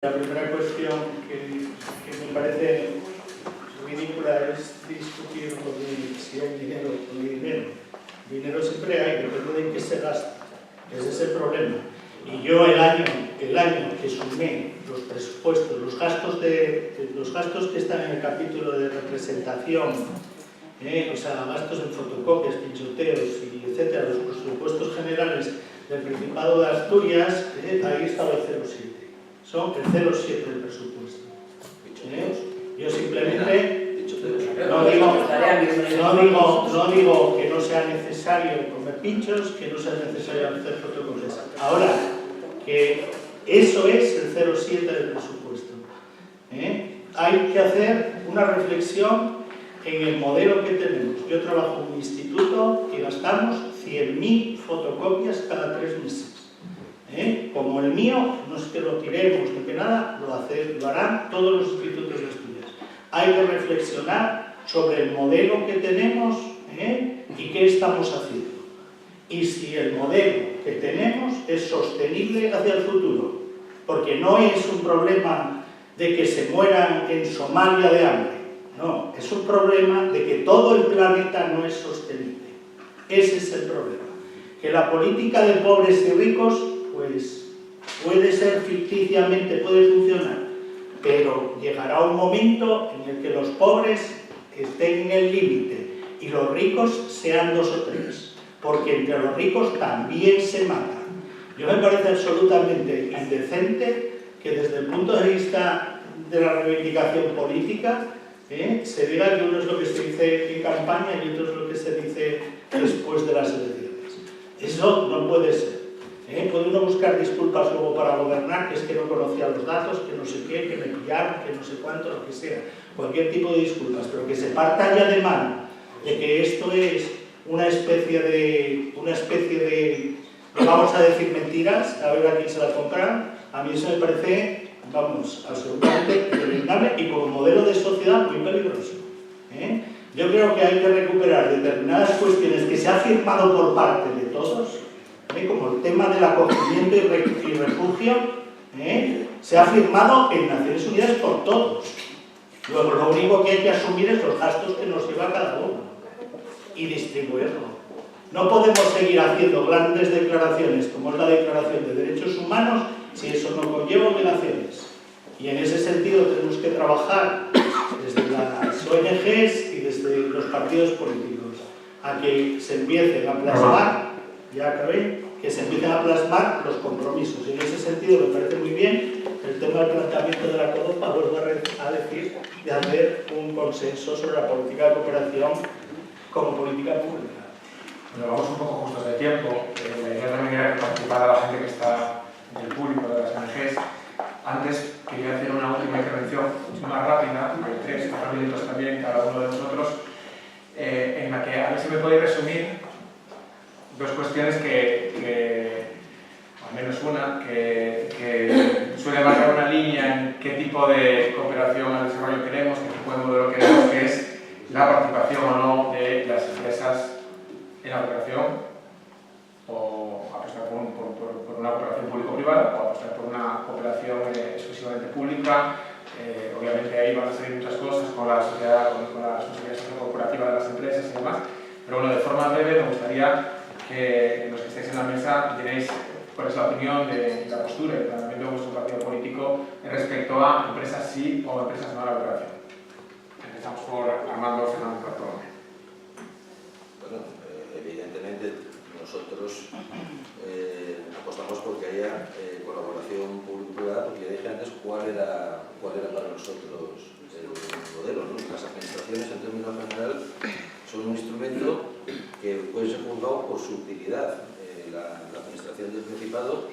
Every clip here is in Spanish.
La primera cuestión que me parece ridícula es discutir si hay dinero o no hay dinero. Dinero siempre hay, depende de qué se gasta. Ese es el problema. Y yo el año que sumé los presupuestos, los gastos que están en el capítulo de representación, o sea, gastos en fotocopias, pinchoteos y etcétera, los presupuestos generales del Principado de Asturias, ahí estaba el 0,7. Son el 0,7 del presupuesto. Yo simplemente no digo que no sea necesario comer pinchos, que no sea necesario hacer fotocopias. Ahora, que eso es el 0,7 del presupuesto. Hay que hacer una reflexión en el modelo que tenemos. Yo trabajo en un instituto y gastamos 100.000 fotocopias cada 3 meses. Como el mío, no es que lo tiremos ni que nada, lo harán todos los institutos de Asturias. Hay que reflexionar sobre el modelo que tenemos y qué estamos haciendo. Y si el modelo que tenemos es sostenible hacia el futuro. Porque no es un problema de que se mueran en Somalia de hambre. No, es un problema de que todo el planeta no es sostenible. Ese es el problema. Que la política de pobres y ricos, pues puede ser ficticiamente, puede funcionar, pero llegará un momento en el que los pobres estén en el límite y los ricos sean 2 o 3, porque entre los ricos también se matan. Yo me parece absolutamente indecente que desde el punto de vista de la reivindicación política se diga que uno es lo que se dice en campaña y otro es lo que se dice después de las elecciones. Eso no puede ser. Puede uno buscar disculpas luego para gobernar, que es que no conocía los datos, que no sé qué, que me pillaron, que no sé cuánto, lo que sea. Cualquier tipo de disculpas, pero que se parta ya de mano de que esto es una especie de vamos a decir mentiras, a ver a quién se las compran. A mí eso me parece, vamos, absolutamente irresponsable y como modelo de sociedad muy peligroso. Yo creo que hay que recuperar determinadas cuestiones que se ha firmado por parte de todos, como el tema del acogimiento y refugio, se ha firmado en Naciones Unidas por todos. Luego lo único que hay que asumir es los gastos que nos lleva cada uno y distribuirlo. No podemos seguir haciendo grandes declaraciones como es la Declaración de Derechos Humanos si eso no conlleva obligaciones. Y en ese sentido tenemos que trabajar desde las ONGs y desde los partidos políticos a que se empiecen a plasmar, ya acabé, que se empiecen a plasmar los compromisos. Y en ese sentido me parece muy bien el tema del planteamiento de la CODOPA, vuelvo a decir, de hacer un consenso sobre la política de cooperación como política pública. Bueno, vamos un poco justos de tiempo. La idea también era que participara la gente que está del público, de las ONGs. Antes quería hacer una última intervención más rápida, de 3-4 minutos también cada uno de nosotros, en la que a ver si me podéis resumir 2 cuestiones al menos una, que suele marcar una línea en qué tipo de cooperación al desarrollo queremos, qué tipo de modelo queremos, que es la participación o no de las empresas en la operación, o apostar por una cooperación público-privada, o apostar por una cooperación exclusivamente pública. Obviamente ahí van a salir muchas cosas con la sociedad, con la responsabilidad corporativa de las empresas y demás, pero bueno, de forma breve me gustaría que los que estáis en la mesa diréis cuál es la opinión de la postura y el planteamiento de vuestro partido político respecto a empresas sí o empresas no a la cooperación. Empezamos por Armando Fernández Bartolomé. Bueno, evidentemente nosotros apostamos porque haya colaboración público-privada, porque ya dije antes cuál era para nosotros el modelo, ¿no? Las administraciones en términos general son un instrumento que puede ser juzgado por su utilidad. La administración del Principado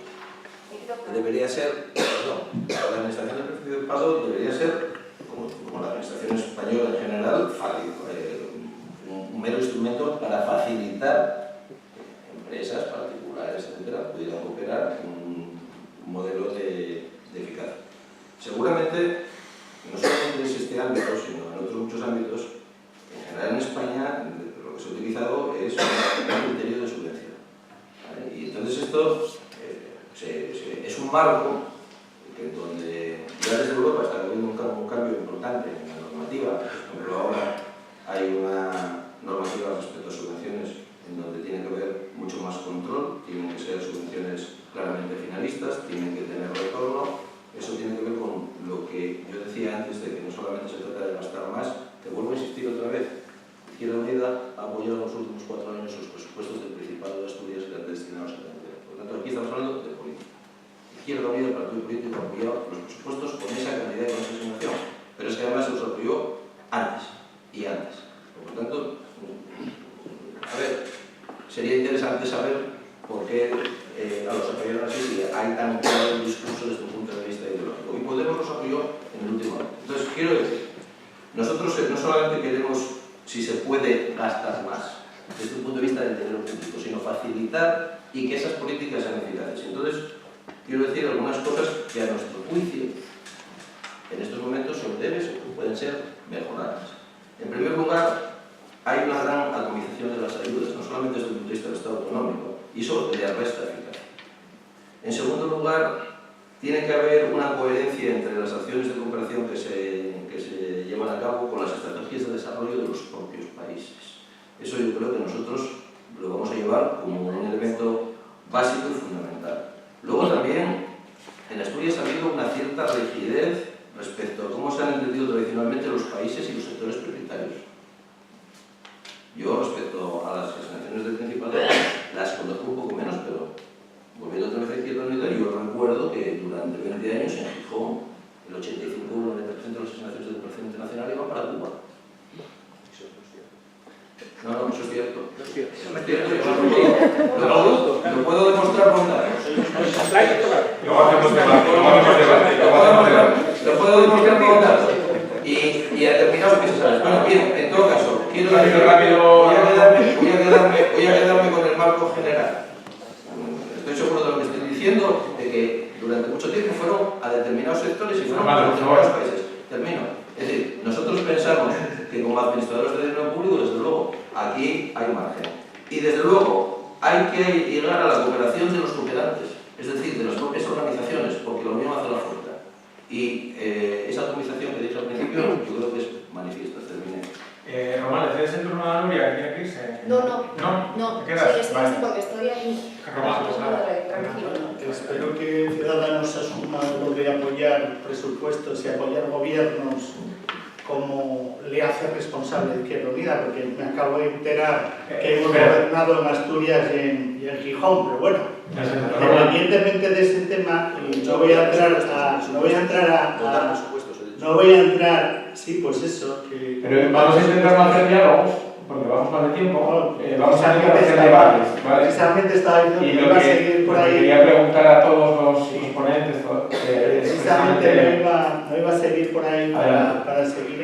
debería ser, la administración del Principado debería ser, como la administración española en general, un mero instrumento para facilitar que empresas particulares, etcétera, pudieran operar en un modelo de eficacia. Seguramente, no solamente en este ámbito, sino en otros muchos ámbitos, en general en España, lo que se ha utilizado es un criterio de subvención. ¿Vale? Y entonces esto es un marco en donde importante en la normativa. Por ejemplo, ahora hay una normativa respecto a subvenciones en donde tiene que haber mucho más control, tienen que ser subvenciones claramente finalistas, tienen que tener retorno. Eso tiene que ver con lo que yo decía antes de que no solamente se trata de gastar más. Te vuelvo a insistir otra vez. Izquierda Unida ha apoyado en los últimos 4 años los presupuestos del Principado de Asturias que eran destinados a la carretera. Por lo tanto, aquí estamos hablando de política. Izquierda Unida, el partido político, ha apoyado los presupuestos con esa cantidad de consignación. Pero es que además se los apoyó antes y antes. Por lo tanto, a ver, sería interesante saber por qué a los apoyaron así si hay tan claro el discurso desde un punto de vista ideológico. Y Podemos los apoyó en el último año. Entonces, quiero decir, nosotros no solamente queremos si se puede gastar más desde un punto de vista del dinero público, sino facilitar y que esas políticas sean eficaces. Entonces, quiero decir algunas cosas que a nuestro juicio en estos momentos son débiles o que pueden ser mejoradas. En primer lugar, hay una gran atomización de las ayudas, no solamente desde el punto de vista del Estado autonómico, y eso le resta eficacia. En segundo lugar, tiene que haber una coherencia entre las acciones de cooperación que se llevan a cabo con las estrategias de desarrollo de los propios países. Eso yo creo que nosotros lo vamos a llevar como un elemento básico y fundamental. Luego también, en Asturias ha habido una cierta rigidez respecto a cómo se han entendido tradicionalmente los países y los sectores prioritarios. Yo, respecto a las asignaciones del Principado, las conozco un poco menos, pero volviendo otra vez a Izquierda Unida, yo recuerdo que durante 20 años en Gijón, el 85 o 90% de las asignaciones de cooperación internacional iban para Cuba. No, eso es cierto. No es cierto. Lo puedo demostrar con datos. Luego hacemos debate. Lo puedo demostrar con datos. Y a determinados que se saben. Bueno, bien, en todo caso, quiero decir, voy a quedarme con el marco general. Estoy seguro de lo que estoy diciendo, de que durante mucho tiempo fueron a determinados sectores y fueron a determinados países. Termino. Es decir, nosotros pensamos que como administradores de dinero público, desde luego, aquí hay margen. Y desde luego, hay que llegar a la cooperación de los cooperantes, es decir, de las propias organizaciones, porque la unión hace la fuerza. Y esa atomización que dije al principio, yo creo que es manifiesta. Terminé. Román, ¿le cedes el turno a Nuria, que tiene que irse? No. ¿Te quedas? Sí, Vale. porque estoy ahí. Román, pues nada. Tranquilo. Espero que Ciudadanos asuma lo de apoyar presupuestos y apoyar gobiernos como le hace responsable de Izquierda Unida, porque me acabo de enterar que hemos gobernado en Asturias y en Gijón, pero bueno, independientemente de ese tema, no voy a entrar, sí, pues eso. Pero vamos a intentar no hacer diálogos, porque vamos mal de tiempo, vamos a intentar hacer debates, ¿vale? Precisamente estaba diciendo Y que lo iba a seguir por ahí. quería preguntar a todos los ponentes, Precisamente no iba a seguir por ahí para seguir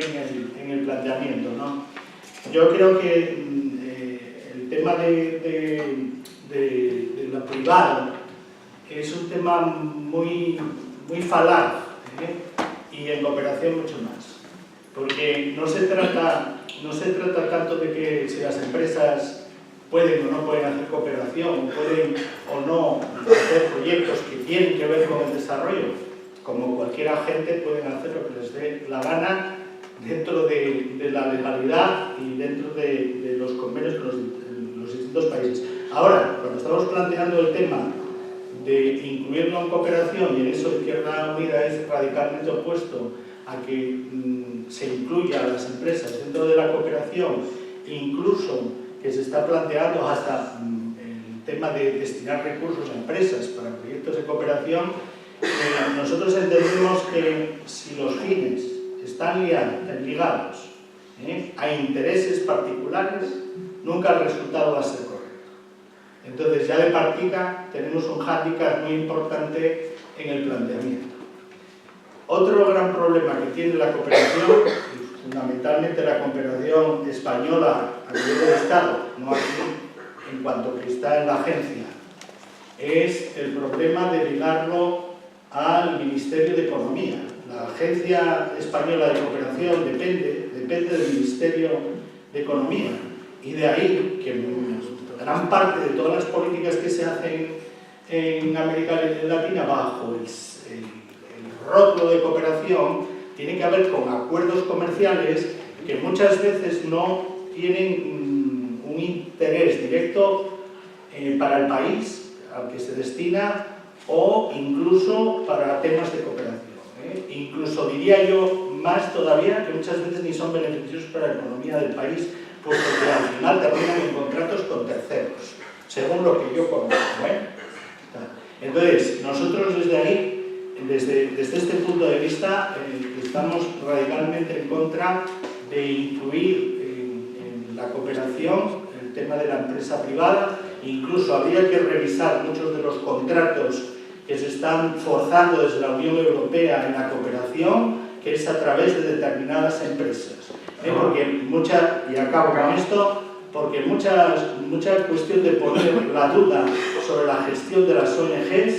en el planteamiento, ¿no? Yo creo que el tema de lo privado es un tema muy falaz, y en cooperación mucho más, porque no se trata tanto de que si las empresas pueden o no pueden hacer cooperación, pueden o no hacer proyectos que tienen que ver con el desarrollo. Como cualquier agente pueden hacer lo que les dé la gana dentro de la legalidad y dentro de los convenios con los distintos países. Ahora, cuando estamos planteando el tema de incluirlo en cooperación, y en eso Izquierda Unida es radicalmente opuesto a que se incluya a las empresas dentro de la cooperación, incluso que se está planteando hasta el tema de destinar recursos a empresas para proyectos de cooperación, nosotros entendemos que si los fines están ligados a intereses particulares, nunca el resultado va a ser correcto. Entonces, ya de partida tenemos un hándicap muy importante en el planteamiento. Otro gran problema que tiene la cooperación, y fundamentalmente la cooperación española a nivel del Estado, no aquí en cuanto que está en la agencia, es el problema de ligarlo al Ministerio de Economía. La Agencia Española de Cooperación depende del Ministerio de Economía, y de ahí que gran parte de todas las políticas que se hacen en América Latina bajo el rótulo de cooperación tiene que ver con acuerdos comerciales que muchas veces no tienen un interés directo para el país al que se destina o incluso para temas de cooperación. Incluso diría yo más todavía que muchas veces ni son beneficiosos para la economía del país, puesto que al final terminan en contratos con terceros, según lo que yo conozco. Entonces, nosotros desde ahí, desde este punto de vista, estamos radicalmente en contra de incluir en la cooperación el tema de la empresa privada. Incluso habría que revisar muchos de los contratos que se están forzando desde la Unión Europea en la cooperación, que es a través de determinadas empresas. Porque y acabo con esto, porque mucha cuestión de poner la duda sobre la gestión de las ONGs,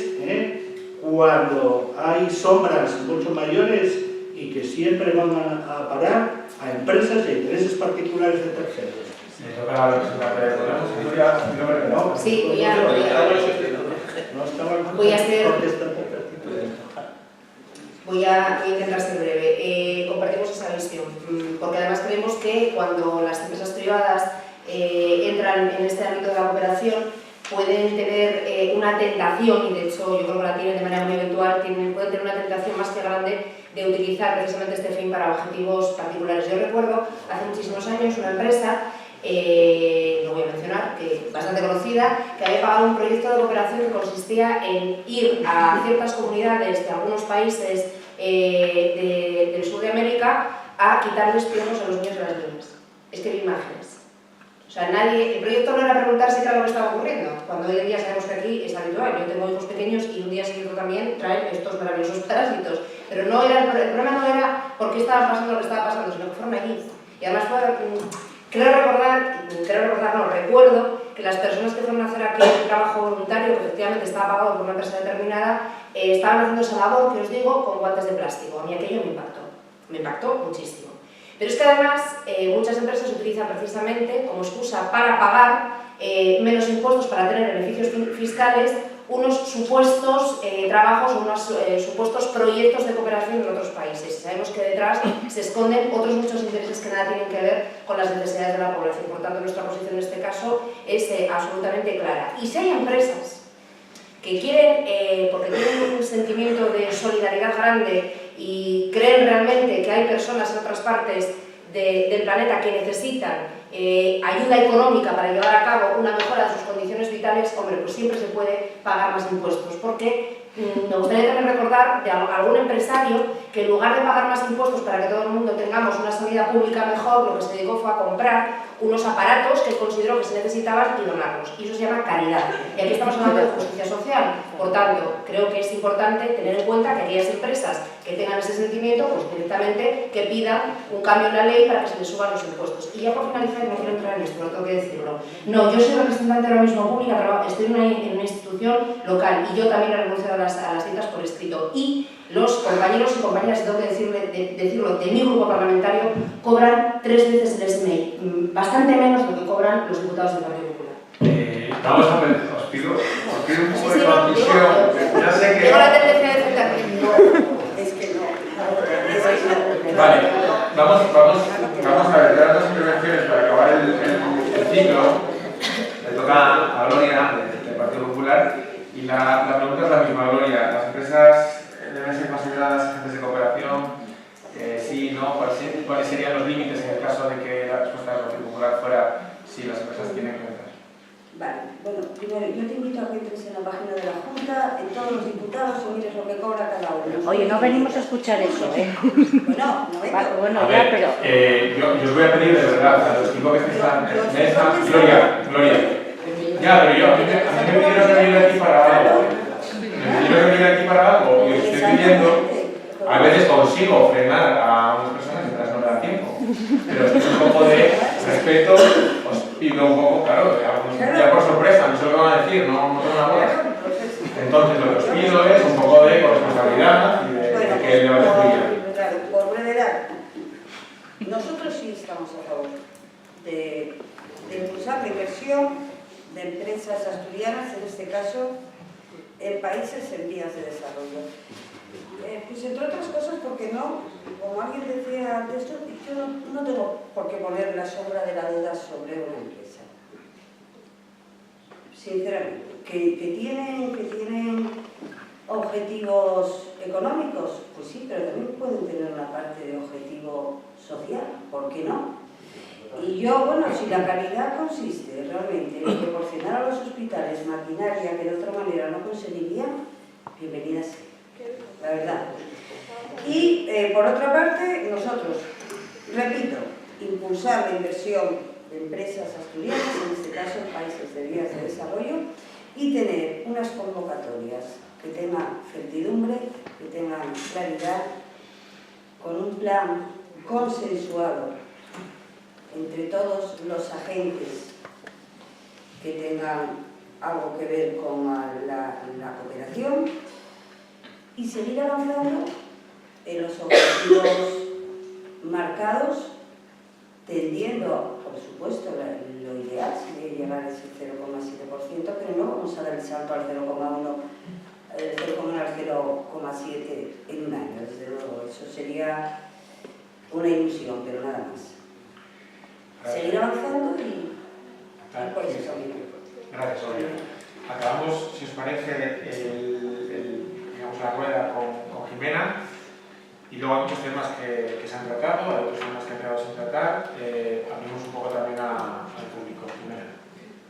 cuando hay sombras mucho mayores y que siempre van a parar a empresas y a intereses particulares de terceros. Sí, voy a intentar ser breve. Compartimos esa visión, porque además creemos que cuando las empresas privadas entran en este ámbito de la cooperación pueden tener una tentación, y de hecho yo creo que la tienen de manera muy eventual, pueden tener una tentación más que grande de utilizar precisamente este fin para objetivos particulares. Yo recuerdo hace muchísimos años una empresa, no voy a mencionar, que bastante conocida, que había pagado un proyecto de cooperación que consistía en ir a ciertas comunidades de algunos países del sur de América a quitarles piojos a los niños de las niñas. Es que vi imágenes. O sea, el proyecto no era preguntarse qué era lo que estaba ocurriendo, cuando hoy en día sabemos que aquí es habitual. Yo tengo hijos pequeños y un día sí y otro también traen estos maravillosos parásitos. Pero el problema no era por qué estaba pasando lo que estaba pasando, sino que fueron allí. Y además recuerdo que las personas que fueron a hacer aquí un trabajo voluntario, que efectivamente estaba pagado por una empresa determinada, estaban haciendo esa labor, que os digo, con guantes de plástico. A mí aquello me impactó muchísimo. Pero es que además muchas empresas utilizan precisamente como excusa para pagar menos impuestos, para tener beneficios fiscales, unos supuestos trabajos o unos supuestos proyectos de cooperación en otros países. Sabemos que detrás se esconden otros muchos intereses que nada tienen que ver con las necesidades de la población. Por tanto, nuestra posición en este caso es absolutamente clara. Y si hay empresas que quieren, porque tienen un sentimiento de solidaridad grande y creen realmente que hay personas en otras partes del planeta que necesitan ayuda económica para llevar a cabo una mejora de sus condiciones vitales, hombre, pues siempre se puede pagar más impuestos, porque me gustaría también recordar de algún empresario que en lugar de pagar más impuestos para que todo el mundo tengamos una sanidad pública mejor, lo que se dedicó fue a comprar unos aparatos que consideró que se necesitaban y donarlos, y eso se llama caridad. Y aquí estamos hablando de justicia social. Por tanto, creo que es importante tener en cuenta que aquellas empresas que tengan ese sentimiento, pues directamente que pidan un cambio en la ley para que se les suban los impuestos. Y ya por finalizar, no quiero entrar en esto, no tengo que decirlo. No, yo soy representante ahora mismo pública, estoy en una institución local y yo también he renunciado a las citas por escrito. Y los compañeros y compañeras, tengo que decirlo, de mi grupo parlamentario, cobran 3 veces el SMI, bastante menos de lo que cobran los diputados del Partido Popular. Vamos a ver, os pido un poco de conclusión. Ya sé que... Tengo la tendencia de defenderme. Es que no. Vale, vamos a ver, quedan 2 intervenciones para acabar el ciclo. Le toca a Gloria, del Partido Popular, y la pregunta es la misma, Gloria. ¿Las empresas deben ser consideradas agentes de cooperación? Sí, no, ¿cuáles serían los límites en el caso de que la respuesta del Partido Popular fuera si las empresas tienen que entrar? Vale, bueno, primero yo te invito a que entres en la página de la Junta, en todos los diputados, y mires lo que cobra cada uno. Oye, no venimos a escuchar eso, ¿eh? Bueno, no vengo. Bueno, A ya, ver, pero... yo os voy a pedir de verdad, a los 5 que están en esta... Gloria. Ya, pero yo, a mí me pidieron que viniera aquí para algo. Me pidieron que viniera aquí para algo, y os estoy pidiendo... A veces consigo frenar a unas personas mientras no me da tiempo, pero es un poco de respeto, os pido un poco, claro, ya por sorpresa, no sé lo que van a decir, no tengo una bola. Entonces lo que os pido es un poco de corresponsabilidad y de que el debate fluya. Por brevedad, nosotros sí estamos a favor de impulsar la inversión de empresas asturianas, en este caso, en países en vías de desarrollo. Pues entre otras cosas porque no, como alguien decía antes, yo no tengo por qué poner la sombra de la duda sobre una empresa. Sinceramente, que tienen objetivos económicos, pues sí, pero también pueden tener una parte de objetivo social, ¿por qué no? Y yo, bueno, si la calidad consiste realmente en proporcionar a los hospitales maquinaria que de otra manera no conseguirían, bienvenida sea, la verdad. Y por otra parte, nosotros, repito, impulsar la inversión de empresas asturianas, en este caso en países de vías de desarrollo, y tener unas convocatorias que tengan certidumbre, que tengan claridad, con un plan consensuado entre todos los agentes que tengan algo que ver con la cooperación, y seguir avanzando en los objetivos marcados, tendiendo, por supuesto, lo ideal sería llegar a ese 0,7%, pero no vamos a dar el salto al 0,1, al 0,7 en un año, desde luego. Eso sería una ilusión, pero nada más. Seguir avanzando y por ese camino. Gracias, Olga. Acabamos, si os parece, digamos, la rueda con Jimena, y luego hay muchos temas que se han tratado, hay otros temas que han quedado sin tratar. Abrimos un poco también al público. Jimena.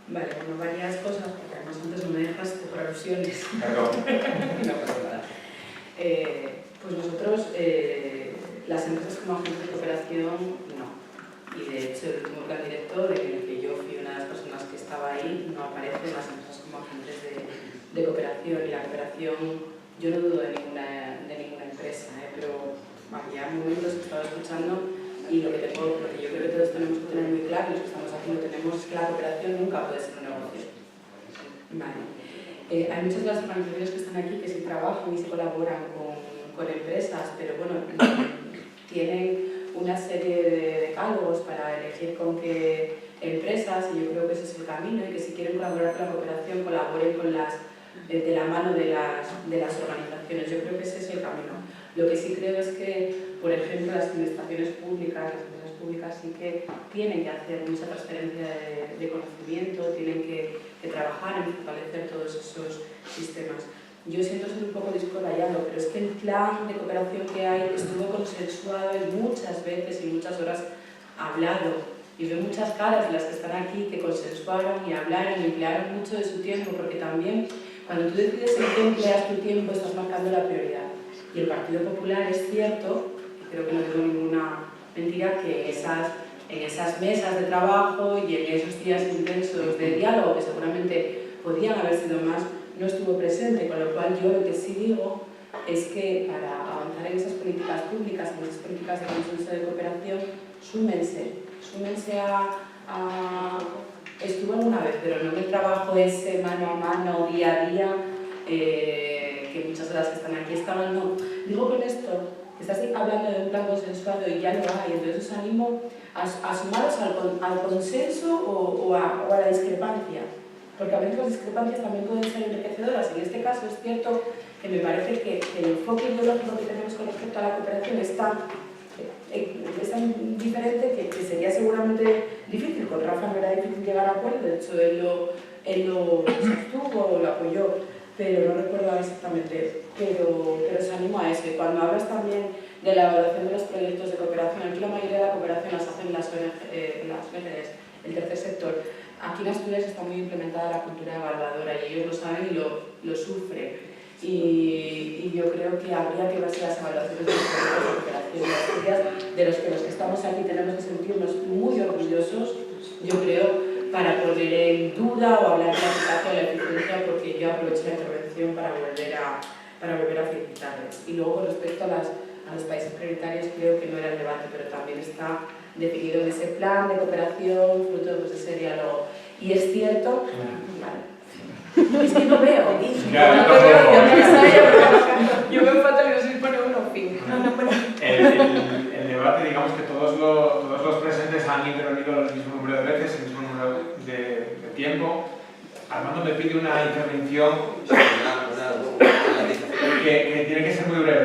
Vale, bueno, varias cosas, porque además antes no me dejaste por alusiones. Perdón. No pasa nada. Pues nosotros, las empresas como agentes de cooperación, no. Y de hecho, el último plan director, en el que yo fui una de las personas que estaba ahí, no aparecen las empresas como agentes de cooperación. Y la cooperación, yo no dudo de ninguna empresa, pero había momentos que estaba escuchando y lo que yo creo que todos tenemos que tener muy claro, y lo que estamos haciendo tenemos que la cooperación nunca puede ser un negocio. Vale. Hay muchas de las organizaciones que están aquí que sí trabajan y sí colaboran con empresas, pero bueno, tienen una serie de decálogos para elegir con qué empresas, y yo creo que ese es el camino, y que si quieren colaborar con la cooperación, colaboren con de la mano de las organizaciones. Yo creo que ese es el camino. Lo que sí creo es que, por ejemplo, las administraciones públicas, las empresas públicas sí que tienen que hacer mucha transferencia de conocimiento, tienen que trabajar en fortalecer todos esos sistemas. Yo siento ser un poco discorrallado, pero es que el plan de cooperación que hay estuvo consensuado y muchas veces y muchas horas hablado. Y veo muchas caras de las que están aquí que consensuaron y hablaron y emplearon mucho de su tiempo, porque también cuando tú decides en qué empleas tu tiempo estás marcando la prioridad. Y el Partido Popular es cierto, y creo que no digo ninguna mentira, que en esas mesas de trabajo y en esos días intensos de diálogo, que seguramente podían haber sido más, no estuvo presente, con lo cual yo lo que sí digo es que para avanzar en esas políticas públicas, en esas políticas de consenso de cooperación, súmense a... Estuvo alguna vez, pero no en el trabajo ese mano a mano, día a día, que muchas de las que están aquí estaban, no. Digo con esto, que estás hablando de un plan consensuado y ya lo hay, entonces os animo a sumaros al consenso o a la discrepancia. Porque a veces las discrepancias también pueden ser enriquecedoras. En este caso es cierto que me parece que el enfoque ideológico que tenemos con respecto a la cooperación es tan diferente que sería seguramente difícil. Con Rafa no era difícil llegar a acuerdo, de hecho él lo sostuvo o lo apoyó, pero no recuerdo exactamente. Pero os animo a eso. Y cuando hablas también de la evaluación de los proyectos de cooperación, aquí la mayoría de la cooperación las hacen las ONGs, el tercer sector. Aquí en Asturias está muy implementada la cultura evaluadora y ellos lo saben y lo sufren. Y yo creo que habría que verse las evaluaciones de los proyectos de cooperación de Asturias, de los que estamos aquí tenemos que sentirnos muy orgullosos, yo creo, para poner en duda o hablar de la eficacia o la eficiencia, porque yo aprovecho la intervención para volver a felicitarles. Y luego, con respecto a los países prioritarios, creo que no era el debate, pero también está definido en ese plan de cooperación, fruto de ese diálogo. Y es cierto... Vale. Es que no veo. Yo me falta que no se pone uno, fin. El debate, digamos que todos los presentes han intervenido el mismo número de veces, el mismo número de tiempo. Armando me pide una intervención que tiene que ser muy breve.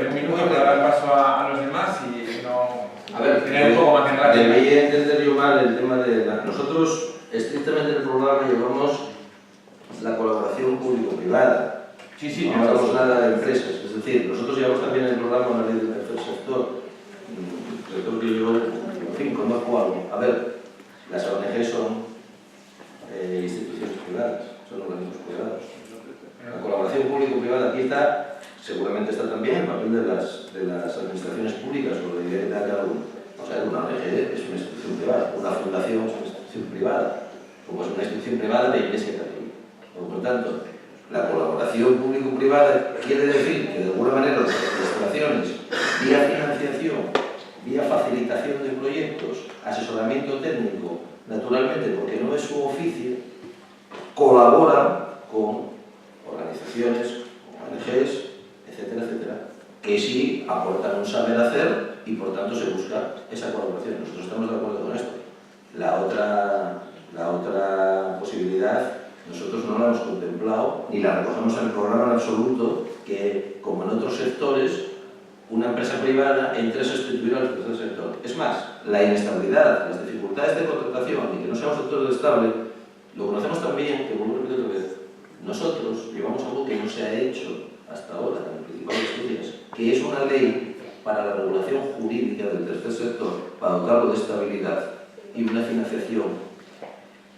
para dar paso a los demás y no A ver, tener un poco más de rápido. debería entender yo mal el tema de nosotros, estrictamente en el programa, llevamos la colaboración público-privada. Sí, sí, No hablamos nada de empresas. Es decir, nosotros llevamos también en el programa una ley del tercer sector. Sector que yo, en fin, conozco algo. A ver, las ONG son instituciones privadas, son organismos privados. La colaboración público-privada aquí está, seguramente está también el papel de las administraciones públicas, o la idea que da cada uno. O sea, una ONG es una institución privada, una fundación es una institución privada, como es una institución privada de la Iglesia Católica. Por lo tanto, la colaboración público-privada quiere decir que de alguna manera las administraciones, vía financiación, vía facilitación de proyectos, asesoramiento técnico, naturalmente porque no es su oficio, colaboran con organizaciones, ONGs, etcétera, etcétera, que sí aportan un saber hacer y por tanto se busca esa colaboración. Nosotros estamos de acuerdo con esto. La otra posibilidad nosotros no la hemos contemplado ni la recogemos en el programa en absoluto, que como en otros sectores una empresa privada entre a sustituir al tercer sector. Es más, la inestabilidad, las dificultades de contratación y que no sea un sector estable, lo conocemos también, que vuelvo a repetir otra vez, nosotros llevamos algo que no se ha hecho hasta ahora en el principal de Asturias, que es una ley para la regulación jurídica del tercer sector, para dotarlo de estabilidad y una financiación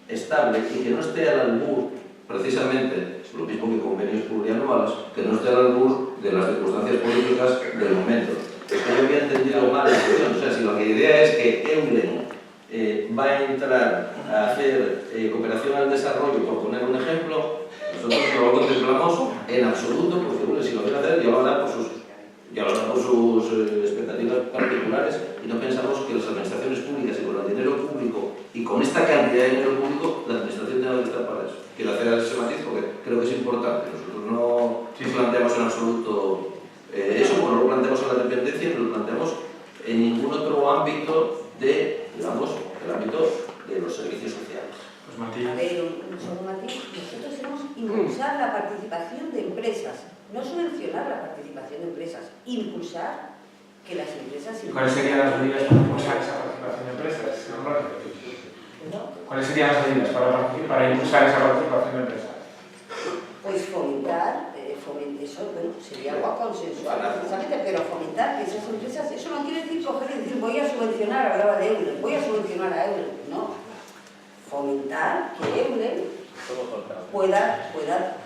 estable y que no esté al albur, precisamente, lo mismo que convenios plurianuales, que no esté al albur de las circunstancias políticas del momento. Es que yo había entendido mal la cuestión, o sea, si la idea es que Eulen va a entrar a hacer cooperación al desarrollo, por poner un ejemplo, nosotros no lo contemplamos en absoluto, porque Eulen, si lo quiere hacer, ya lo hará por sus expectativas particulares, y no pensamos que las administraciones públicas y con el dinero público y con esta cantidad de dinero público, la administración tenga que estar para eso. Quiero hacer ese matiz porque creo que es importante. Nosotros no planteamos en absoluto eso, como no lo planteamos en la dependencia, no lo planteamos en ningún otro ámbito de, digamos, el ámbito de los servicios sociales. Pues Matías. A ver, un segundo matiz. Nosotros hemos impulsar la participación de empresas, no subvencionar la participación de empresas, impulsar que las empresas... ¿Cuáles serían las medidas para impulsar esa participación de empresas? ¿Cuáles serían las medidas para impulsar esa participación de empresas? Pues fomentar, eso bueno, sería algo consensual, precisamente, pero fomentar que esas empresas, eso no quiere decir coger y decir voy a subvencionar, hablaba de Eulen, voy a subvencionar a Eulen, no. Fomentar que Eulen pueda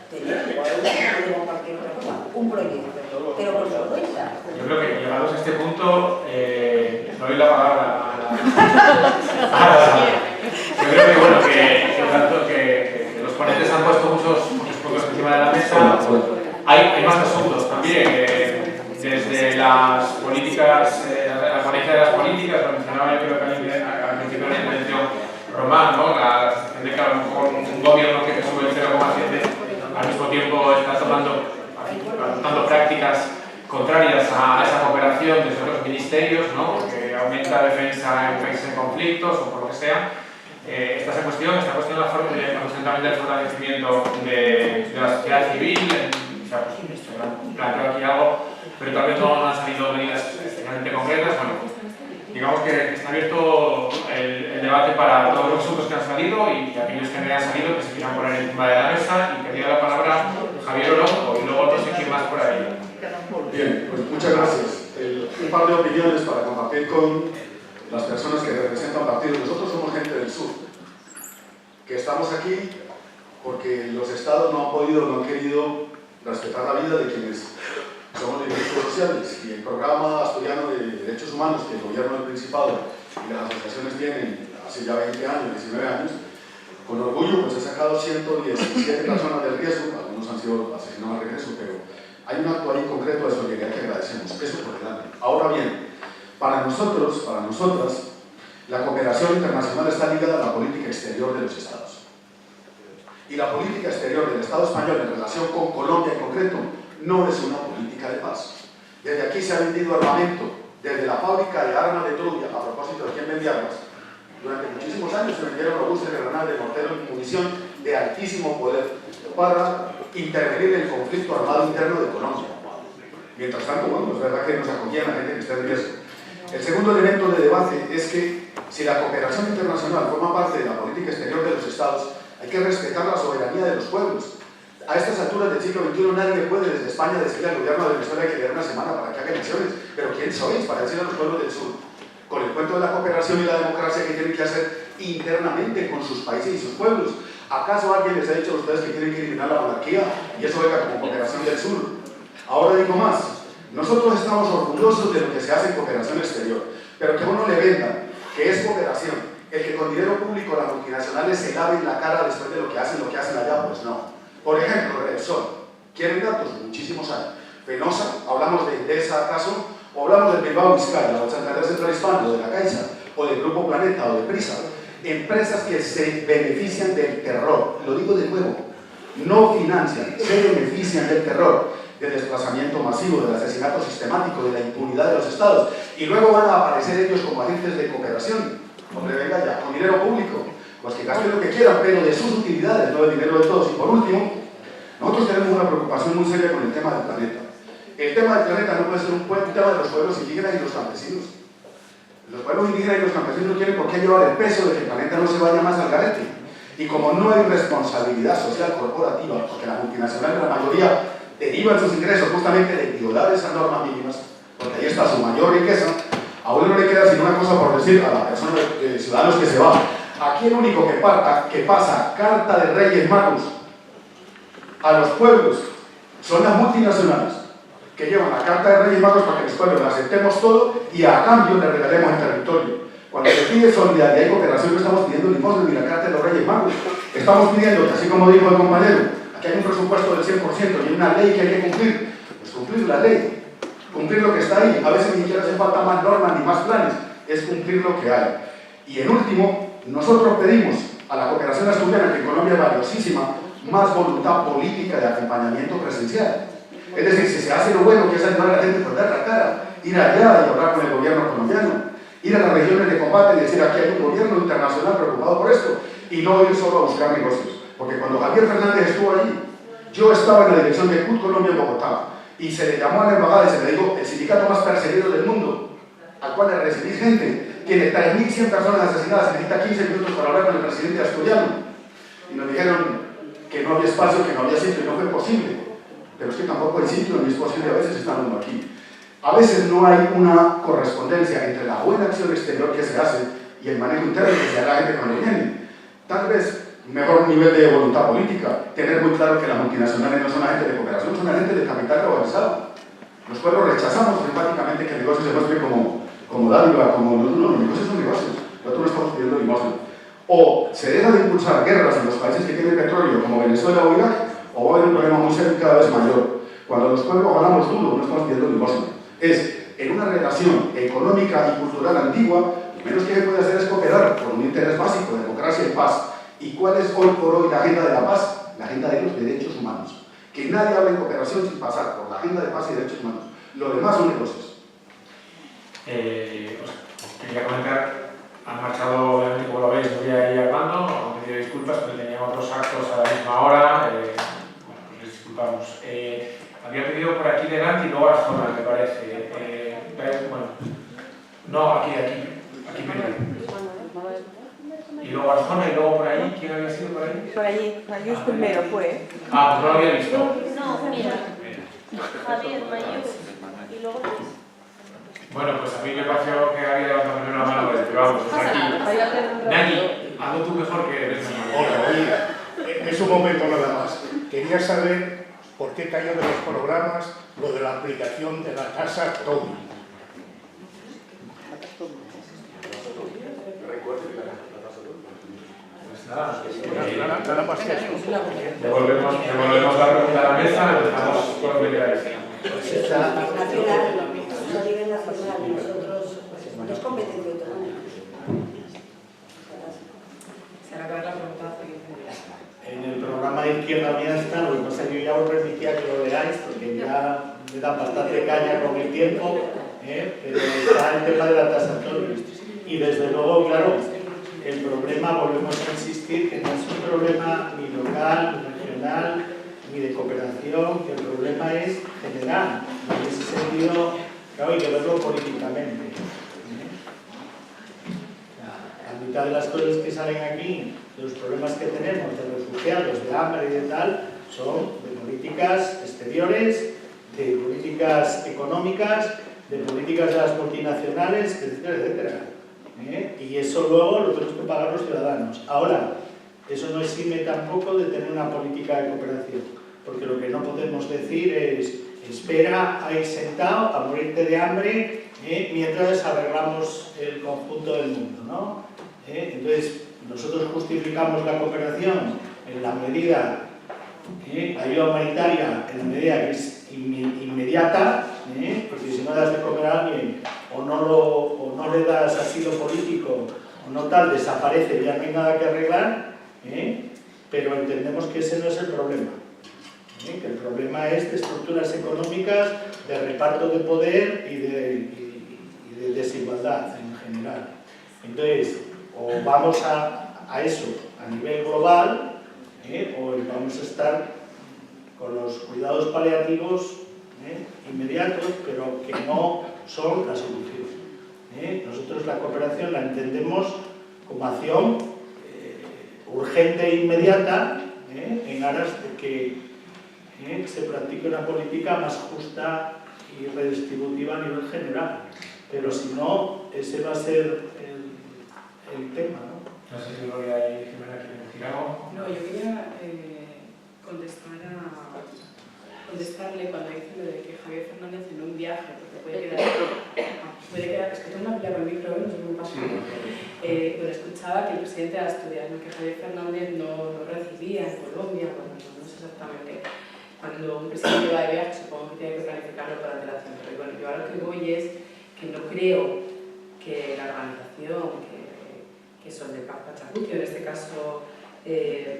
tener, o cualquier otra cosa, un proyecto, pero por su cuenta. Yo creo que llegados a este punto, doy la palabra yo creo que, bueno, que los ponentes han puesto muchos puntos encima de la mesa. Hay más asuntos también, desde las políticas, la ponencia de las políticas, lo mencionaba yo creo que al principio de la intervención Román, ¿no? La sensación de que a lo mejor un gobierno que sube el 0,7 al mismo tiempo está adoptando prácticas contrarias a esa cooperación desde otros ministerios, ¿no? Porque aumenta la defensa en países en conflictos o por lo que sea. Esta cuestión la también del fortalecimiento de la sociedad civil, o sea, pues, se planteó aquí algo, pero todavía no han salido medidas especialmente concretas. Bueno, digamos que está abierto el debate para todos los asuntos que han salido y aquellos que no hayan salido que se quieran poner encima de la mesa, y quería la palabra Javier Orozco y luego no sé quién más por ahí. Bien, pues muchas gracias. Un par de opiniones para compartir con las personas que representan partidos. Nosotros somos gente del sur, que estamos aquí porque los estados no han podido, no han querido respetar la vida de quienes somos dirigentes sociales, y el programa asturiano de derechos humanos que el gobierno del Principado y las asociaciones tienen hace ya 20 años, 19 años, con orgullo pues he sacado 117 personas del riesgo, algunos han sido asesinados al regreso, pero hay un acto ahí concreto de solidaridad que agradecemos, eso por delante. Ahora bien, para nosotros, para nosotras, la cooperación internacional está ligada a la política exterior de los estados. Y la política exterior del Estado español en relación con Colombia en concreto no es una política de paz. Desde aquí se ha vendido armamento, desde la fábrica de armas de Trubia, a propósito de quién vendía armas. Durante muchísimos años se vendieron obuses de granadas de mortero y munición de altísimo poder para intervenir en el conflicto armado interno de Colombia. Mientras tanto, bueno, es verdad que nos acogían a gente que está en riesgo. El segundo elemento de debate es que si la cooperación internacional forma parte de la política exterior de los Estados, hay que respetar la soberanía de los pueblos. A estas alturas del siglo XXI nadie puede desde España decirle al gobierno de Venezuela que le dé una semana para que haga elecciones. Pero ¿quién sois para decirle a los pueblos del sur? Con el cuento de la cooperación y la democracia que tienen que hacer internamente con sus países y sus pueblos. ¿Acaso alguien les ha dicho a ustedes que tienen que eliminar la monarquía? Y eso venga como cooperación del sur. Ahora digo más. Nosotros estamos orgullosos de lo que se hace en cooperación exterior, pero que uno le venda que es cooperación, el que con dinero público las multinacionales se laven la cara después de lo que hacen allá, pues no. Por ejemplo, Repsol. ¿Quieren datos? Muchísimos años. Fenosa, hablamos de Endesa acaso, o hablamos del Bilbao Vizcaya, o del Santander Central Hispano, o de la Caixa, o del Grupo Planeta, o de Prisa. Empresas que se benefician del terror. Lo digo de nuevo, no financian, se benefician del terror, del desplazamiento masivo, del asesinato sistemático, de la impunidad de los estados. Y luego van a aparecer ellos como agentes de cooperación. Hombre, venga ya, con dinero público. Pues que gasten lo que quieran, pero de sus utilidades, no del dinero de todos. Y por último, nosotros tenemos una preocupación muy seria con el tema del planeta. El tema del planeta no puede ser un tema de los pueblos indígenas y los campesinos. Los pueblos indígenas y los campesinos no tienen por qué llevar el peso de que el planeta no se vaya más al garete. Y como no hay responsabilidad social corporativa, porque las multinacionales, la mayoría, derivan sus ingresos justamente de violar esas normas mínimas, porque ahí está su mayor riqueza, a uno no le queda sino una cosa por decir a la persona de ciudadanos que se va. Aquí el único que pasa carta de Reyes Magos a los pueblos son las multinacionales, que llevan la carta de Reyes Magos para que los pueblos le aceptemos todo y a cambio le regalemos el territorio. Cuando se pide solidaridad y cooperación no estamos pidiendo limosna ni la carta de los Reyes Magos. Estamos pidiendo que, así como dijo el compañero, aquí hay un presupuesto del 100% y hay una ley que hay que cumplir. Pues cumplir la ley, cumplir lo que está ahí. A veces ni siquiera hace falta más normas ni más planes, es cumplir lo que hay. Y en último, nosotros pedimos a la cooperación asturiana, que en Colombia es valiosísima, más voluntad política de acompañamiento presencial. Es decir, si se hace lo bueno, que es ayudar a la gente a perder la cara, ir allá y hablar con el gobierno colombiano, ir a las regiones de combate y decir aquí hay un gobierno internacional preocupado por esto, y no ir solo a buscar negocios. Porque cuando Javier Fernández estuvo allí, yo estaba en la dirección de CUT Colombia en Bogotá, y se le llamó a la embajada y se le dijo, el sindicato más perseguido del mundo, al cual le recibís gente, tiene 3.100 personas asesinadas, necesita 15 minutos para hablar con el presidente asturiano. Y nos dijeron que no había espacio, que no había sitio, y no fue posible. Pero es que tampoco hay sitio, ni es posible, a veces estando aquí. A veces no hay una correspondencia entre la buena acción exterior que se hace y el manejo interno que se hará la gente cuando viene. Tal vez mejor nivel de voluntad política, tener muy claro que las multinacionales no son agentes de cooperación, son agentes de capital globalizado. Los pueblos rechazamos enfáticamente que el negocio se muestre como dádiva, como no, los negocios son negocios, nosotros no estamos pidiendo limosna. O se deja de impulsar guerras en los países que tienen petróleo, como Venezuela o Irak, o va a haber un problema muy serio y cada vez mayor. Cuando los pueblos ganamos duro, no estamos pidiendo limosna. Es en una relación económica y cultural antigua, lo menos que se puede hacer es cooperar por un interés básico, democracia y paz. ¿Y cuál es hoy por hoy la agenda de la paz? La agenda de los derechos humanos. Que nadie hable en cooperación sin pasar por la agenda de paz y derechos humanos. Lo demás son negocios. Quería comentar, han marchado, obviamente, como lo veis, Nuria y Armando, os pido disculpas porque tenían otros actos a la misma hora, bueno, pues les disculpamos. Había pedido por aquí delante y luego a las zonas, me parece. Bueno, no, aquí primero. Y luego Arjona y luego por ahí, ¿quién había sido por ahí? Por allí, Mayús primero fue. Ah, pues no lo había visto. No, mira, Javier, Mayús y luego Luis. Bueno, pues a mí me pareció que había levantado primero la mano, pero vamos, es aquí. Nani, hazlo tú mejor que eres Hola, oye, es un momento nada más. Quería saber por qué cayó de los programas lo de la aplicación de la tasa Tobin. Nada más que eso. Devolvemos la pregunta a la mesa, empezamos con lo que queráis. A nivel nacional, nosotros no es competencia autonómica. Se hará la pregunta. En el programa de Izquierda Unida está, lo que pasa es que yo ya os permitía que lo leáis, porque ya me dan bastante caña con el tiempo, pero está el tema de la tasa Tobin. Y desde luego, claro, el problema, volvemos a insistir, que no es un problema ni local, ni regional, ni de cooperación, que el problema es general. En ese sentido, claro, hay que verlo políticamente. La mitad de las cosas que salen aquí, de los problemas que tenemos, de refugiados, de hambre y de tal, son de políticas exteriores, de políticas económicas, de políticas de las multinacionales, etcétera, etcétera. Y eso luego lo tenemos que pagar los ciudadanos. Ahora, eso no exime tampoco de tener una política de cooperación, porque lo que no podemos decir es espera ahí sentado a morirte de hambre mientras arreglamos el conjunto del mundo, ¿no? Entonces, nosotros justificamos la cooperación en la medida, ayuda humanitaria en la medida que es inmediata, porque si no das de comer a alguien o no le das asilo político o no tal, desaparece y ya no hay nada que arreglar, pero entendemos que ese no es el problema, que el problema es de estructuras económicas, de reparto de poder y de desigualdad en general. Entonces, o vamos a eso a nivel global, o vamos a estar con los cuidados paliativos inmediatos, pero que no son la solución. Nosotros la cooperación la entendemos como acción urgente e inmediata en aras de que se practique una política más justa y redistributiva a nivel general. Pero si no, ese va a ser el tema, ¿no? No sé si Gloria y Jimena quieren decir algo. No, yo quería contestarle cuando dice lo de que Javier Fernández en un viaje, porque puede quedar, es que tengo una pila con el micro, no sé qué pasa. Bueno, escuchaba que el presidente de Asturias, ¿no? Que Javier Fernández no residía en Colombia, bueno, no sé exactamente. Cuando un presidente va de viaje, supongo que tiene que planificarlo con antelación, pero bueno, yo a lo que voy es que no creo que la organización que son de Paz Pachacuti, en este caso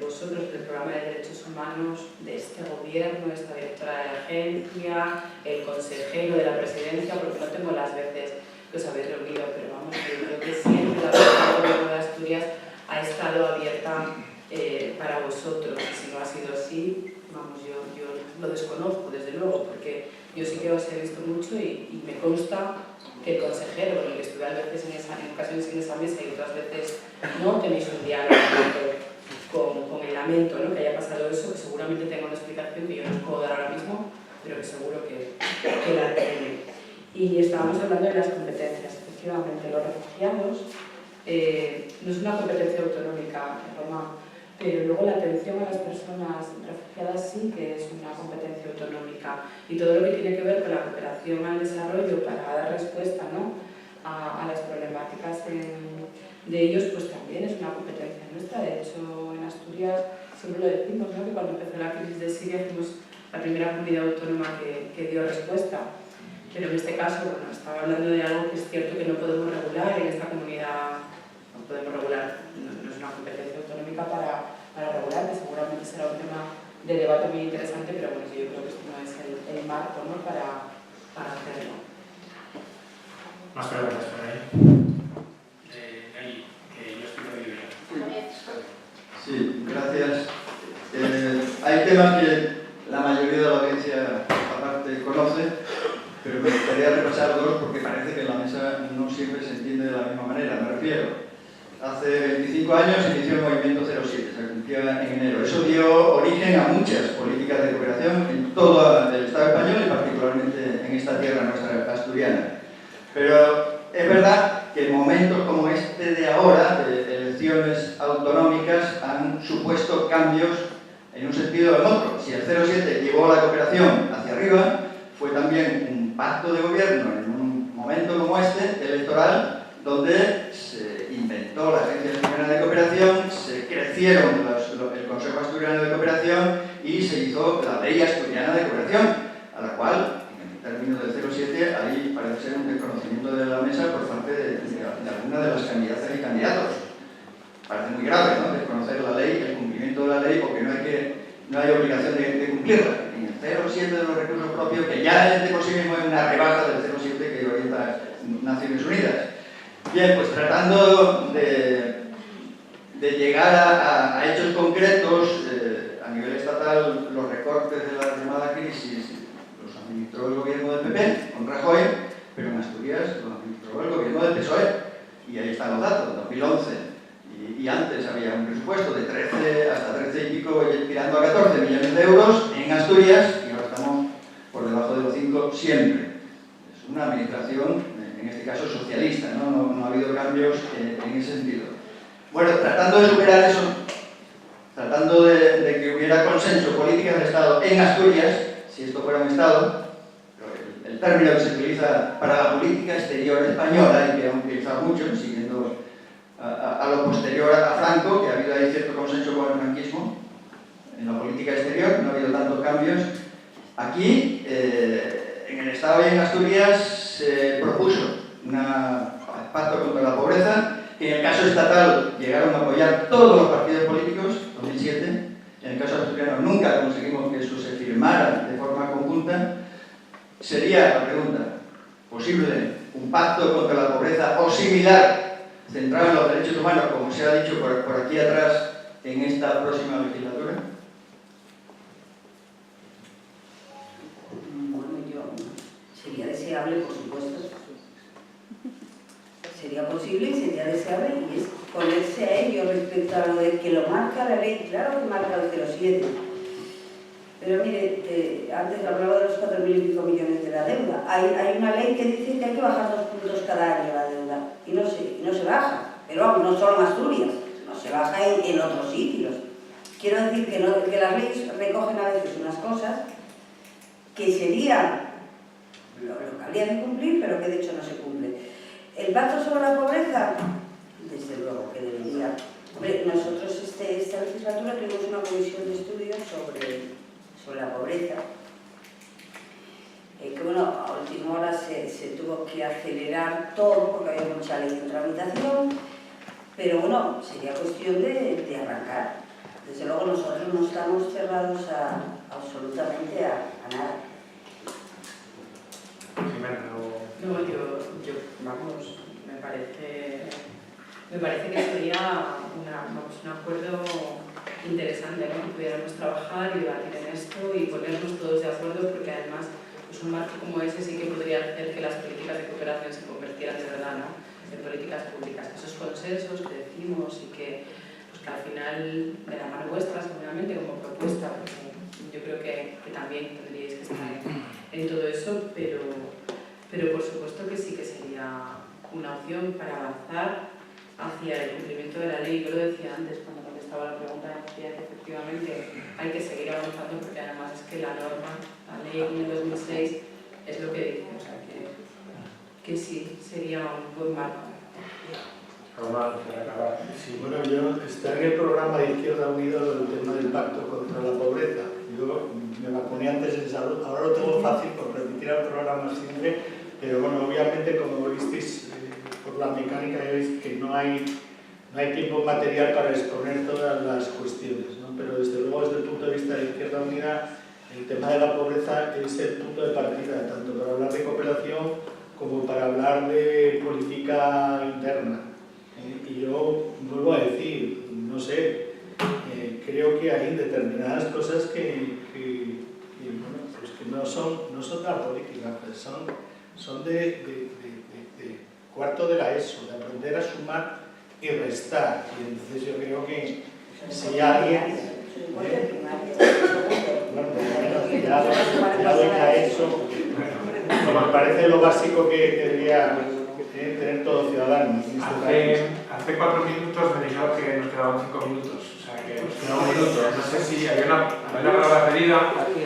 vosotros del programa de derechos humanos de este gobierno, esta directora de la agencia, el consejero de la presidencia, porque no tengo las veces que os habéis reunido, pero vamos, yo creo que siempre la Presidencia del Gobierno de Asturias ha estado abierta para vosotros, y si no ha sido así, vamos, yo lo desconozco desde luego, porque yo sí que os he visto mucho y me consta que el consejero con el que estuve a veces en ocasiones en esa mesa y otras veces no, tenéis un diálogo con el lamento, ¿no? Que haya pasado eso, que seguramente tenga una explicación que yo no os puedo dar ahora mismo, pero que seguro que la tiene. Y estábamos hablando de las competencias. Efectivamente, los refugiados no es una competencia autonómica, Roma, pero luego la atención a las personas refugiadas sí que es una competencia autonómica, y todo lo que tiene que ver con la cooperación al desarrollo para dar respuesta, ¿no? a las problemáticas de ellos, pues también es una competencia nuestra. De hecho, en Asturias siempre lo decimos, ¿no? Que cuando empezó la crisis de Siria fuimos la primera comunidad autónoma que dio respuesta, pero en este caso, bueno, estaba hablando de algo que es cierto que no podemos regular en esta comunidad. No podemos regular, no es una competencia autonómica para regular, que seguramente será un tema de debate muy interesante, pero bueno, yo creo que esto no es el marco, ¿no? para hacerlo. Más preguntas por ahí. Ahí, que yo estoy perdido. Sí, gracias. Hay temas que la mayoría de la audiencia aparte conoce, pero me gustaría repasar dos porque parece que en la mesa no siempre se entiende de la misma manera. Me refiero, hace 25 años se inició el movimiento 07, se cumplía en enero. Eso dio origen a muchas políticas de cooperación en todo el Estado español y particularmente en esta tierra nuestra asturiana. Pero es verdad que momentos como este de ahora, de elecciones autonómicas, han supuesto cambios en un sentido o en otro. Si el 07 llevó la cooperación hacia arriba, fue también un pacto de gobierno en un momento como este, electoral, donde se inventó la Agencia Nacional de Cooperación, se crecieron el Consejo Asturiano de Cooperación y se hizo la Ley Asturiana de Cooperación, a la cual, en términos del 07, ahí parece ser un desconocimiento de la mesa por parte de alguna de las candidatas y candidatos. Parece muy grave, ¿no?, desconocer la ley, el cumplimiento de la ley, porque no hay obligación de cumplirla. En el 07 de los recursos propios, que ya de por sí mismo es una rebaja del 07 que orienta Naciones Unidas. Bien, pues tratando de llegar a hechos concretos, a nivel estatal, los recortes de la llamada crisis, los administró el gobierno del PP, con Rajoy, pero en Asturias lo administró el gobierno del PSOE. Y ahí están los datos, 2011. Y antes había un presupuesto de 13 hasta 13 y pico, tirando a 14 millones de euros en Asturias, y ahora estamos por debajo de los 5 siempre. Es una administración, en este caso socialista, no ha habido cambios en ese sentido. Bueno, tratando de superar eso, tratando de que hubiera consenso, políticas de Estado en Asturias, si esto fuera un Estado, el término que se utiliza para la política exterior española y que han utilizado mucho, siguiendo a lo posterior a Franco, que ha habido ahí cierto consenso con el franquismo en la política exterior, no ha habido tantos cambios. Aquí, en el Estado y en Asturias, se propuso un pacto contra la pobreza, que en el caso estatal llegaron a apoyar todos los partidos políticos, 2007, en el caso asturiano nunca conseguimos que eso se firmara de forma conjunta. Sería la pregunta, ¿posible un pacto contra la pobreza o similar, centrado en los derechos humanos, como se ha dicho por aquí atrás, en esta próxima legislatura? Bueno, sería deseable, por supuesto. Sería posible y sería deseable, y es ponerse a ello respecto a lo de que lo marca la ley. Claro que marca el 0,7. Pero mire, antes hablaba de los 4.000 y pico millones de la deuda. Hay una ley que dice que hay que bajar 2 puntos cada año la deuda, y no se baja. Pero vamos, no solo en Asturias, no se baja en otros sitios. Quiero decir que las leyes recogen a veces unas cosas que serían lo que habría que cumplir, pero que de hecho no se cumple. El pacto sobre la pobreza, desde luego que debería. Hombre, nosotros esta legislatura tuvimos una comisión de estudios sobre la pobreza, que bueno, a última hora se tuvo que acelerar todo porque había mucha ley en tramitación, pero bueno, sería cuestión de arrancar. Desde luego nosotros no estamos cerrados absolutamente a nada. No, vamos, me parece que sería un acuerdo interesante, ¿no? Que pudiéramos trabajar y debatir en esto y ponernos todos de acuerdo, porque además pues un marco como ese sí que podría hacer que las políticas de cooperación se convirtieran de verdad, ¿no?, en políticas públicas. Esos consensos que decimos y que al final, de la mano vuestra, seguramente, como propuesta, porque yo creo que también tendríais que estar en todo eso, pero por supuesto que sí que sería una opción para avanzar hacia el cumplimiento de la ley. Yo lo decía antes cuando contestaba la pregunta, decía que efectivamente hay que seguir avanzando, porque además es que la norma, la ley del 2006, es lo que dice, o sea que sí, sería un buen marco. Sí, bueno, yo está en el programa de Izquierda Unida el tema del pacto contra la pobreza. Yo me vacuné antes en salud, ahora lo tengo fácil por repetir el programa siempre, pero bueno, obviamente como visteis por la mecánica ya veis que no hay tiempo material para exponer todas las cuestiones, ¿no? Pero desde luego desde el punto de vista de Izquierda Unida el tema de la pobreza es el punto de partida, tanto para hablar de cooperación como para hablar de política interna. Y yo vuelvo a decir, no sé, creo que hay determinadas cosas que no son de la política, pues son de cuarto de la ESO, de aprender a sumar y restar. Y entonces yo creo que si alguien... ya doy a eso, me parece lo básico que debería tener todo ciudadano. Hace 4 minutos me dijeron que nos quedaban 5 minutos, o sea que nos quedaba un minuto. No sé si hay una palabra pedida.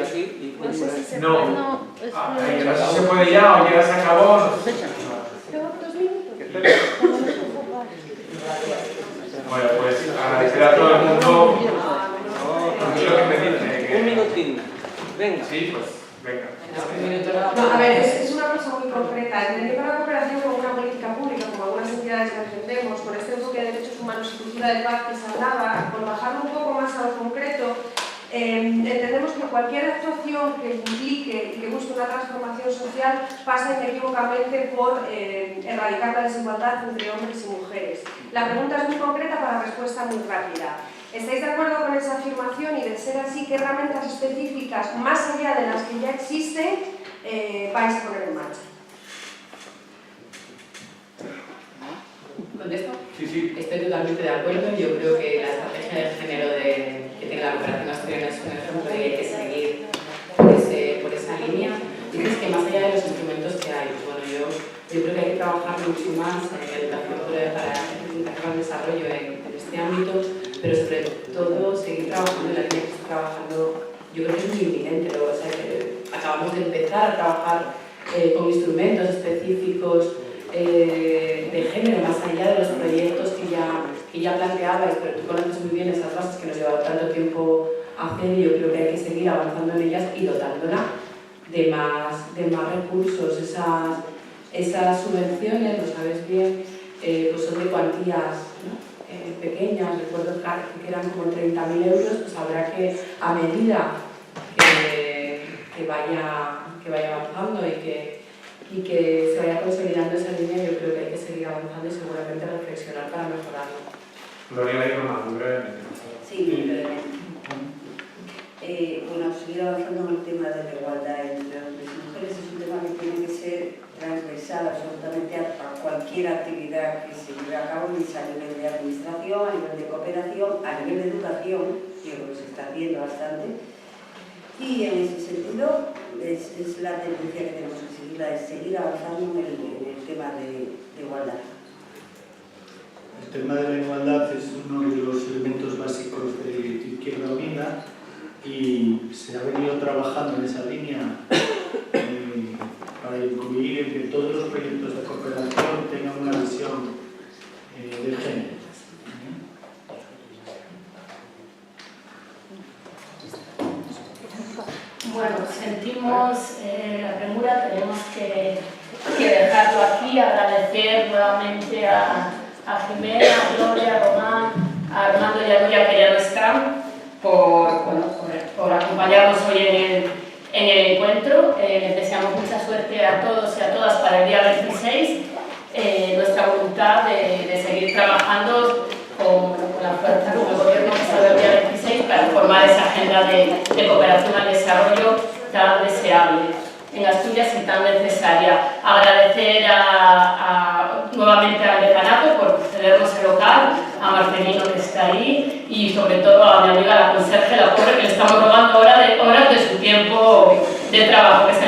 Aquí. No sé si se puede ya o ya se acabó. Tengo 2 minutos. Bueno, pues agradecer a todo el mundo. Un minutín. Venga. Sí, pues venga. No, a ver, es una cosa muy concreta. Entender la cooperación como una política pública, como algunas entidades la entendemos, con este enfoque de derechos humanos y cultura de paz que se hablaba, por bajarlo un poco más a lo concreto, entendemos que cualquier actuación que implique y que busque una transformación social pasa inequívocamente por erradicar la desigualdad entre hombres y mujeres. La pregunta es muy concreta para respuesta muy rápida. ¿Estáis de acuerdo con esa afirmación? Y de ser así, ¿qué herramientas específicas, más allá de las que ya existen, vais a poner en marcha. ¿Contesto? Sí, sí. Estoy totalmente de acuerdo. Yo creo que la estrategia de género que tiene la cooperación asturiana es un ejemplo y hay que seguir por esa línea. Dices que más allá de los instrumentos que hay, pues bueno, yo creo que hay que trabajar mucho más en educación para el desarrollo en este ámbito, pero sobre todo seguir trabajando en la línea que está trabajando. Yo creo que es muy inminente, o sea, que acabamos de empezar a trabajar con instrumentos específicos de género, más allá de los proyectos que ya planteabais, pero tú conoces muy bien esas bases que nos lleva tanto tiempo hacer y yo creo que hay que seguir avanzando en ellas y dotándola de más recursos. Esas subvenciones, lo sabes bien, pues son de cuantías, ¿no? Pequeñas, recuerdo que eran como 30.000 euros, pues habrá que, a medida que vaya avanzando y que se vaya consolidando esa línea, yo creo que hay que seguir avanzando y seguramente reflexionar para mejorarlo. Gloria, le digo más brevemente. Sí, muy brevemente. Bueno, seguir avanzando en el tema de la igualdad entre hombres y mujeres es un tema que tiene que ser transversal absolutamente a cualquier actividad que se lleve a cabo, ni a nivel de administración, a nivel de cooperación, a nivel de educación, que lo que se está haciendo bastante. Y en ese sentido es la tendencia que tenemos que seguir, la de seguir avanzando en el tema de igualdad. El tema de la igualdad es uno de los elementos básicos de Izquierda Unida y se ha venido trabajando en esa línea para incluir en que todos los proyectos de cooperación tengan una visión de género. Bueno, sentimos la premura, tenemos que dejarlo aquí, agradecer nuevamente a Jimena, a Gloria, a Román, a Armando y a Nuria, que ya no están, por acompañarnos hoy en el encuentro. Les deseamos mucha suerte a todos y a todas para el día 26. Nuestra voluntad de seguir trabajando con la fuerza como el gobierno que sale el día 26 para formar esa agenda de cooperación al desarrollo tan deseable en Asturias y tan necesaria. Agradecer nuevamente al decanato por cedernos el local, a Marcelino que está ahí y sobre todo a mi amiga la conserje, la pobre, que le estamos robando horas de su tiempo de trabajo, que se